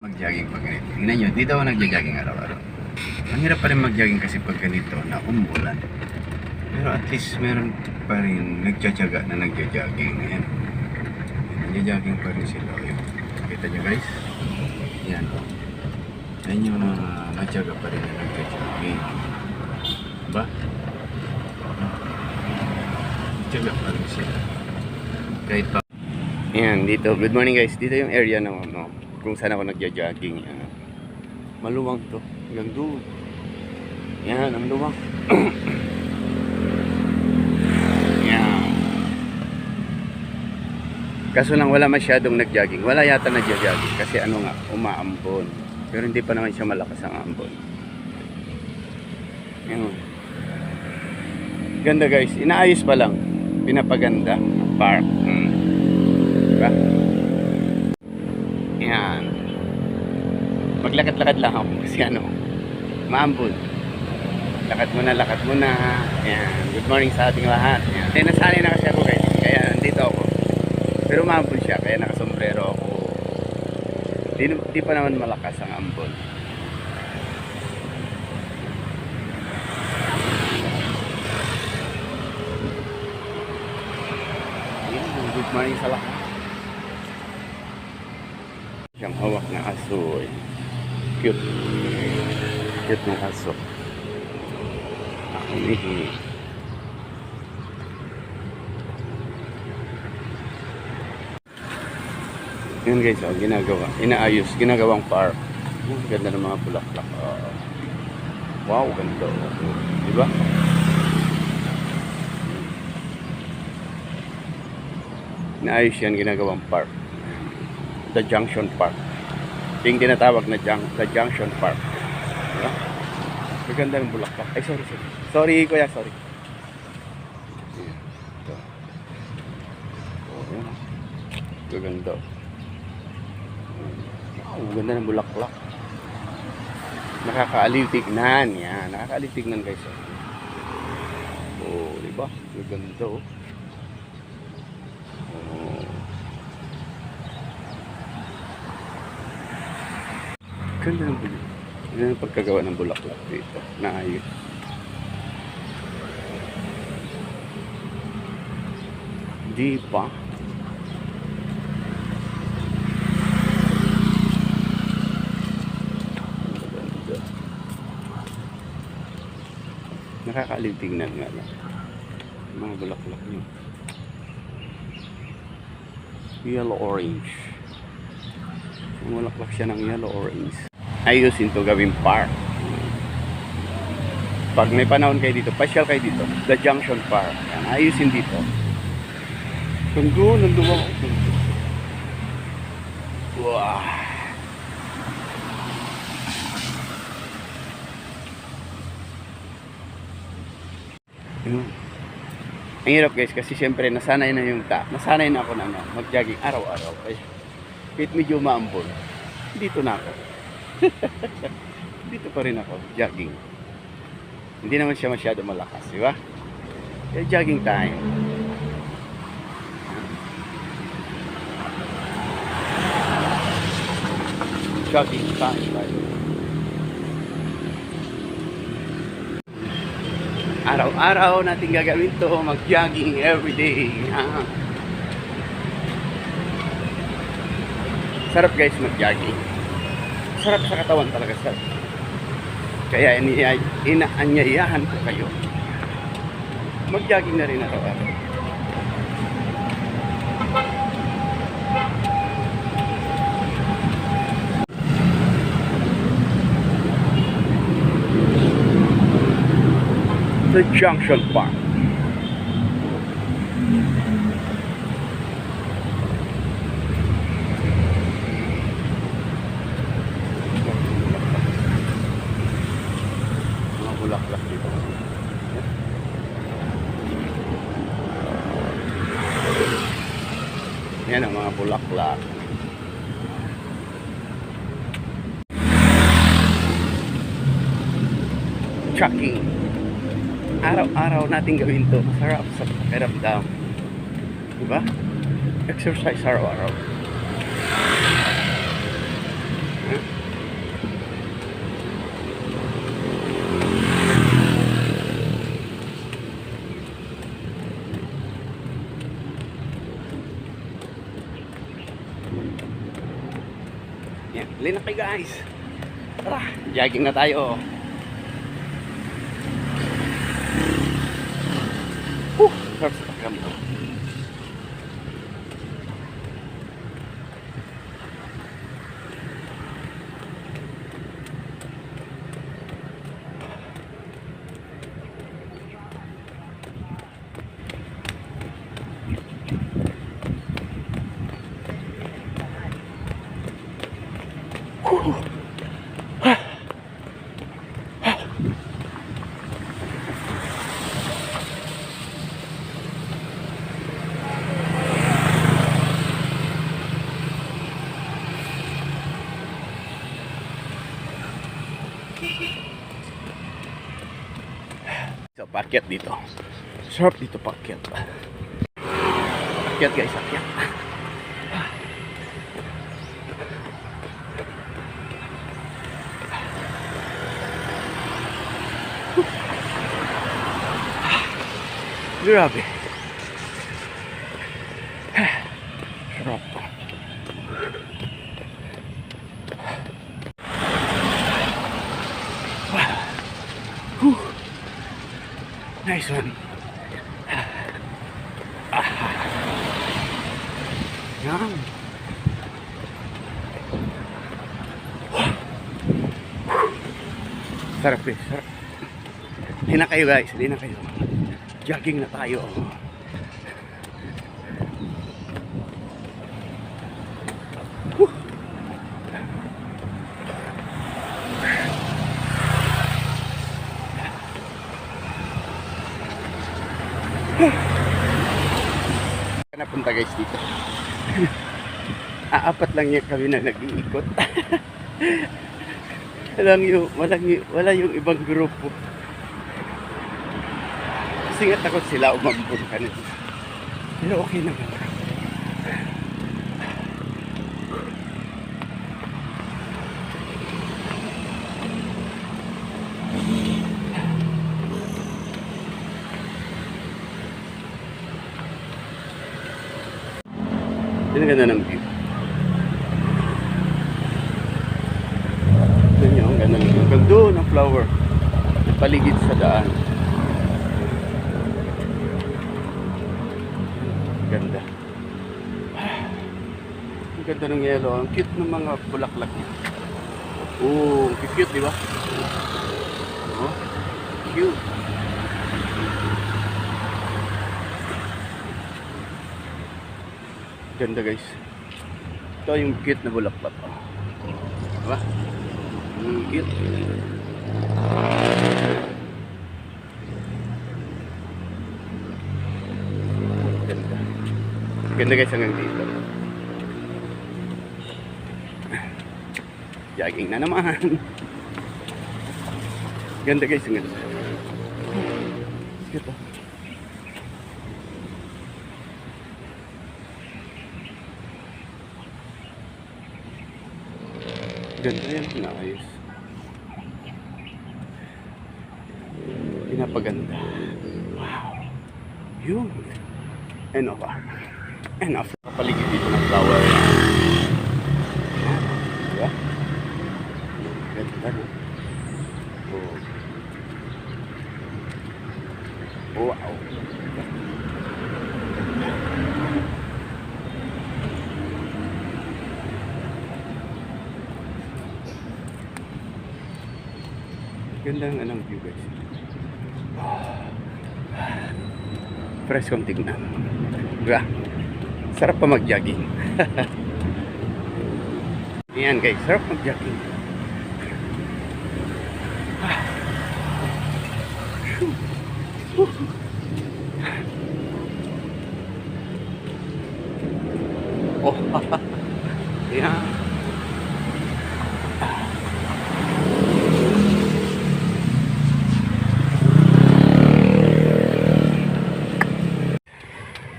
Mag-jogging pag ganito. Tingnan nyo, dito ako nagja-jogging araw-araw. Ang hirap pa rin mag-jogging kasi pag ganito na umulan. Pero at least meron pa rin nagtsatsaga na nagja-jogging. Ayan. Nagja-jogging pa rin sila. Ayan. Kita nyo guys? Ayan o. Ayan yung mga nagtsaga pa rin na nagja-jogging. Diba? Nagtsaga pa rin sila. Kahit pa. Ayan, dito. Good morning guys. Dito yung area na kung saan ako nagja-jogging. Maluwang to. Hanggang doon. Yan, ang luwang. Yan. Kaso lang wala masyadong nag-jogging. Wala yata nagja-jogging. Kasi ano nga, umaambon. Pero hindi pa naman siya malakas ang ambon. Yan. Ganda guys. Inaayos pa lang. Pinapaganda. Park. Diba? Yan. Maglakad-lakad lang ako kasi maambon. Lakad muna. Yan. Good morning sa ating lahat. Yan. Nasanay na kasi ako guys. Kaya nandito ako. Pero maambon siya. Kaya nakasombrero ako. Di pa naman malakas ang ambon. Yan. Good morning sa lahat. Siyang hawak na aso. Cute. Cute ng aso. Umihi. Yun guys, ginagawa. Inaayos. Ginagawang park. Ganda ng mga bulaklak. Wow, ganda. Diba? Inaayos yan. Ginagawang park. The Junction Park. Yung tinatawag na The Junction Park. Diba? Maganda ng bulaklak. Ay, sorry. Sorry, kuya, sorry. Ito. Yan. Maganda. Wow, ganda ng bulaklak. Nakakaaliw tignan. Yan. Nakakaaliw tignan guys. Oh, diba? Maganda oh. Ganda ng bulaklak. Ganda ng pagkagawa ng bulaklak dito. Naayos. Di pa. Nakakaaliw tingnan nga lang. Mga bulaklak niyo. Yellow orange. Bulaklak siya ng yellow orange. Ayusin to gawing park. Pag may panahon kayo dito, pasyal kayo dito. The Junction Park. Yan, ayusin dito. Nandun ako. Wow. Ang hirap guys kasi siyempre nasanay na ako na mag-jogging araw-araw. Kahit medyo maambon, dito na ako. Dito pa rin ako, jogging. Hindi naman siya masyado malakas, di ba? Kaya jogging time. Jogging time, right? Araw-araw natin gagawin to, mag-jogging everyday. Sarap guys mag-jogging. Sarap sa katawan talaga, sir. Kaya inaanyayahan ko kayo. Mag-jogging na rin araw-araw. The Junction Park. Bulaklak dito. Yan ang mga bulaklak. Jogging. Araw-araw natin gawin to. Masarap sa pakiramdam. Diba? Exercise araw-araw. Yan, huli na kayo guys. Tara, jogging na tayo. Sarap sa pakiramdam. So, paakyat dito. Sarap dito paakyat. Akyat guys, akyat. Grabe. Sarap. Nice one. Yan. Sarap eh, sarap. Hindi na kayo guys, hindi na kayo. Jogging na tayo. Napunta guys dito. Apat lang yung kami na nag-iikot. wala yung ibang grupo. Kasi nga takot sila umambon kanina. Pero okay naman. Ang ganda ng view. Ito nyo, ang ganda ng view. Hanggang doon ang flower. Paligid sa daan. Ganda. Ang ganda ng yellow. Ang cute ng mga bulaklak niya. Oh, cute, di ba? Oh, cute. Ganda guys. Ito yung cute na bulaklak. Diba? Cute. Ganda. Ganda guys hanggang dito. Jogging na naman. Ganda guys hanggang dito. Cute oh. Ganda yan, naayos. Pinapaganda. Wow. Yun. Enough. Enough. Papaligid dito ng flower. Diba? Ganda no? Oh. Wow. Ganda ng anong view guys. Fresh kong tignan. Diba? Sarap pa mag-jogging. Ayan guys, sarap mag-jogging. Oh, ayan.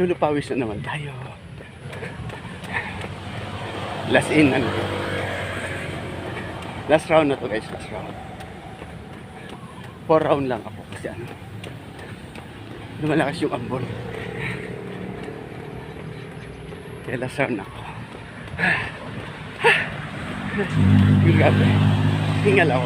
Tulupawis na naman tayo. Last in, ano. Last round na to guys, last round. 4 round lang ako kasi ano. Lumalakas yung ambon. Kaya last round na ako. Grabe. Hingal ako.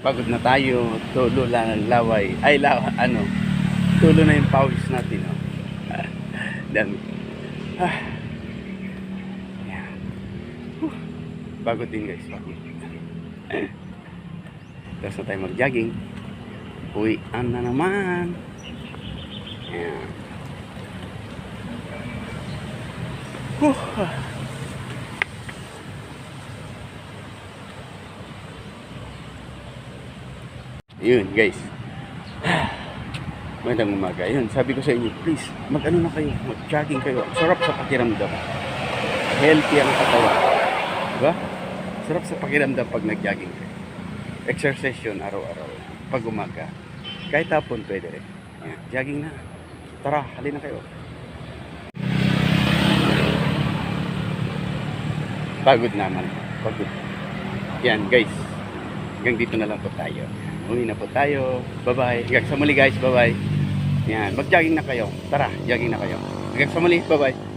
Pagod na tayo, tulo lang ang laway. Ay, tulo na yung pawis natin. Oh. Dami. Yeah. Pagod din guys, pagod. Tapos na tayo mag-jogging. Uwian na naman. Yeah. Yun guys, magandang umaga. Yun, sabi ko sa inyo, please mag-ano na kayo, mag-jogging kayo. Sarap sa pakiramdam, healthy ang katawan, diba? Sarap sa pakiramdam pag nag-jogging kayo. Exercise yun araw-araw, pag umaga, kahit hapon pwede rin. Yan, jogging na, tara, halina kayo. Pagod naman, pagod. Yan guys, hanggang dito na lang po tayo. Uwi na po tayo. Bye-bye. Hanggang sa muli guys. Bye-bye. Yan. Mag-jogging na kayo. Tara, jogging na kayo. Hanggang sa muli. Bye-bye.